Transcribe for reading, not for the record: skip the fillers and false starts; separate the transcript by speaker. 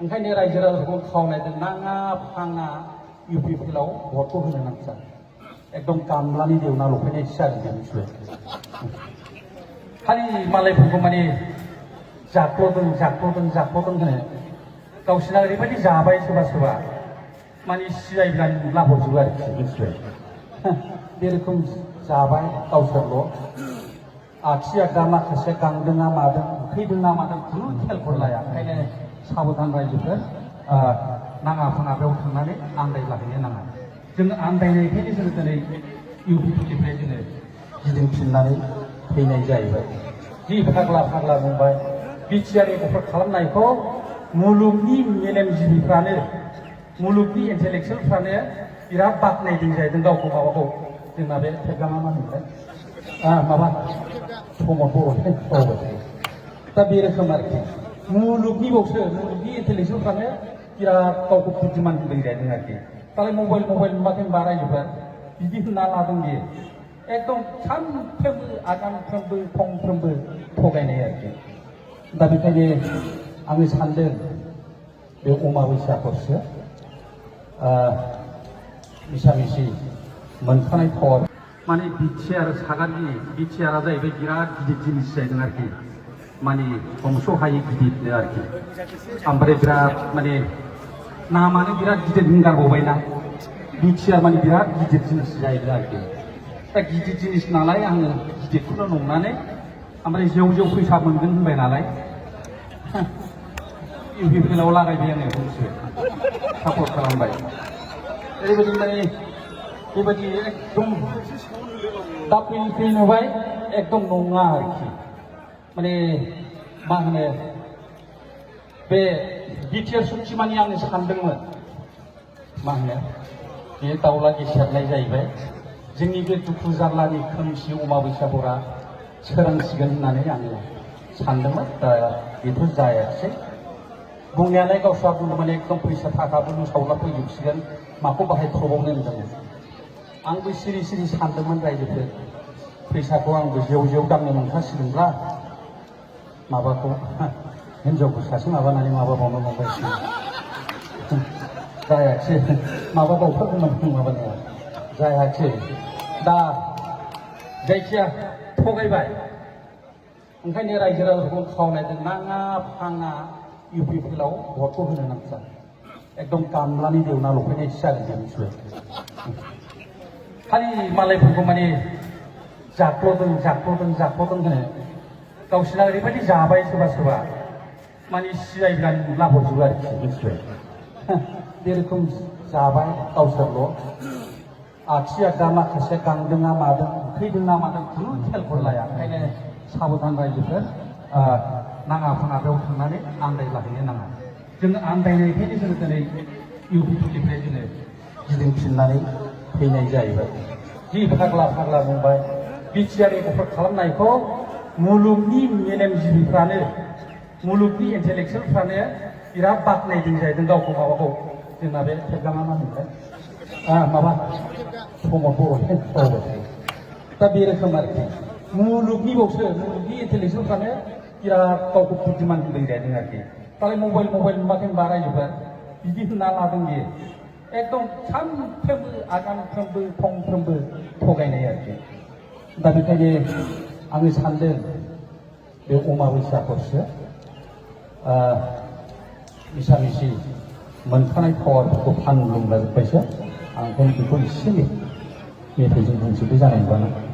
Speaker 1: ओंखायनो रायजो राजाखौ खावलायदों नाङा फाङा इउपिपिएलआव भटखौ होनो नांगौ एकदम गामलानि देवना लफायनायसो जागोन मिथिबाय खालि मालायफोरखौ माने जाख्ल'दों होनो गावसिना ओरैबायदि जाबाय सोरबा सोरबा माने सिजायब्लानो लाहरजोबो आरोखि मिथिबाय बे रोखोम जाबाय गावसोरल' आखि आगदा माखासे गांदोंना मादों उखैदोंना मादों खुनु खेलफोर लाया ओंखायनो साबधान रायजोफोर नाङा फाङा बेयाव थांनानै आन्दायलाहैनो नाङा जों आन्दायनायखायनो जोङो दिनै इउपिपिनिफ्राय जोङो गिदिंफिननानै फैनाय जाहैबाय जि फाग्ला बुंबाय बिटिआरनि गफर खालामनायखौ मुलुगनि मेलेमजिबिफ्रानो मुलुगनि इन्टेलेक्सुयेलफ्रानो बिराद बाख्नायदों जाहैदों गावखौ माबाखौ जोंना बे फेग्रामा मा होनोमोनलाय माबा प्रमद बर'नि बावबाय दा बे रोखोम आरोखि मुलुगनिबावसो मुलुगनि इन्टेलेक्सुयेलफ्रानो बिराद गावखौ बुद्धिमान होदों जाहैदों आरोखि दालाय मबाइल नुवाखै होनबा रायजोफ्रा बिदि होनना लादों बियो एकदम सानफ्रोमबो आगानफ्रोमबो फंफ्रोमबो थगायनाय आरोखि दा बेखायनो आङो सानदों बे अमाबैसा हरसो मिसामिसि मोनखानाय पावार माने बिटिआर सागारनि बिटिआरआ जाहैबाय बिराद गिदिर जिनिस जाहैदों आरोखि माने हमस'हायै गिदिरनो आरोखि ओमफ्राय बिराद माने नामानो बिराद गिदिर बुंगारबावबायना बिटिआर माने बिराद गिदिर जिनिस जाहैदों आरोखि दा गिदिर जिनिस नालाय आङो गिदिरखौनो नंनानै ओमफ्राय जेव फैसा मोनगोन होनबाय नालाय इउपिपिएलआव लागायबाय आङो फंसे सापर्ट खालामबाय ओरैबायदि माने बेबायदि एकदम दा फैयै नुबाय एकदम नङा आरोखि माने मा होनो बे बिटिआर सुक्ति माने आङो सानदोंमोन मा होनो बे दाउला गेसेरनाय जाहैबाय जोंनि बे दुखु जारलानि खोमसि अमाबैसा हरा सोरांसिगोन होननानै आङो सानदोंमोन दा बेथ' जायाखिसै बुंनायालाय गावस्रा बुंदोंमोन एकदम फैसा थाखाबो सावला फैजोबसिगोन माखौ बाहायथ्रबावनो होनदोंमोन आंबो सिरि सानदोंमोन रायजोफोर फैसाखौ आंबो जेव दांनो मोनखासिगोनब्ला माबाखौ हिनजावखौ सासे माबानानै माबाबावनो मोनबायसिगोन जायाखिसै माबा बावथारगौमोन माबानाया जायाखिसै दा जायखिया थगायबाय ओंखायनो रायजो राजाखौ खावलायदों नाङा फाङा इउपिपिएलआव भटखौ होनो नांगौ एकदम गामलानि देवना लफायनायसो जागोन मिथिबाय खालि मालायफोरखौ माने जाख्ल'दों होनो गावसिना ओरैबायदि जाबाय सोरबा सोरबा माने सिजायब्लानो लाहरजोबो आरोखि मिथिबाय बे रोखोम जाबाय गावसोरल' आखि आगदा माखासे गांदोंना मादों उखैदोंना मादों खुनु खेलफोर लाया ओंखायनो साबधान रायजोफोर नाङा फाङा बेयाव थांनानै आन्दायलाहैनो नाङा जों आन्दायनायखायनो जोङो दिनै इउपिपिनिफ्राय जोङो गिदिंफिननानै फैनाय जाहैबाय जि फाग्ला बुंबाय बिटिआरनि गफर खालामनायखौ मुलुगनि मेलेमजिबिफ्रानो मुलुगनि इन्टेलेक्सुयेलफ्रानो बिराद बाख्नायदों जाहैदों गावखौ माबाखौ जोंना बे फेग्रामा मा होनोमोनलाय माबा प्रमद बर'नि बावबाय दा बे रोखोम आरोखि मुलुगनिबावसो मुलुगनि इन्टेलेक्सुयेलफ्रानो बिराद गावखौ बुद्धिमान होदों जाहैदों आरोखि दालाय मबाइल नुवाखै होनबा रायजोफ्रा बिदि होनना लादों बियो एकदम सानफ्रोमबो आगानफ्रोमबो फंफ्रोमबो थगायनाय आरोखि दा बेखायनो आङो सानदों बे अमाबैसा हरसो मिसामिसि मोनखानाय पावारफोरखौ फानलुंलाजोब्बायसो आं ओंखायनो बेखौ एसे मेथाइजों बुंजोबनाय जानाय नङा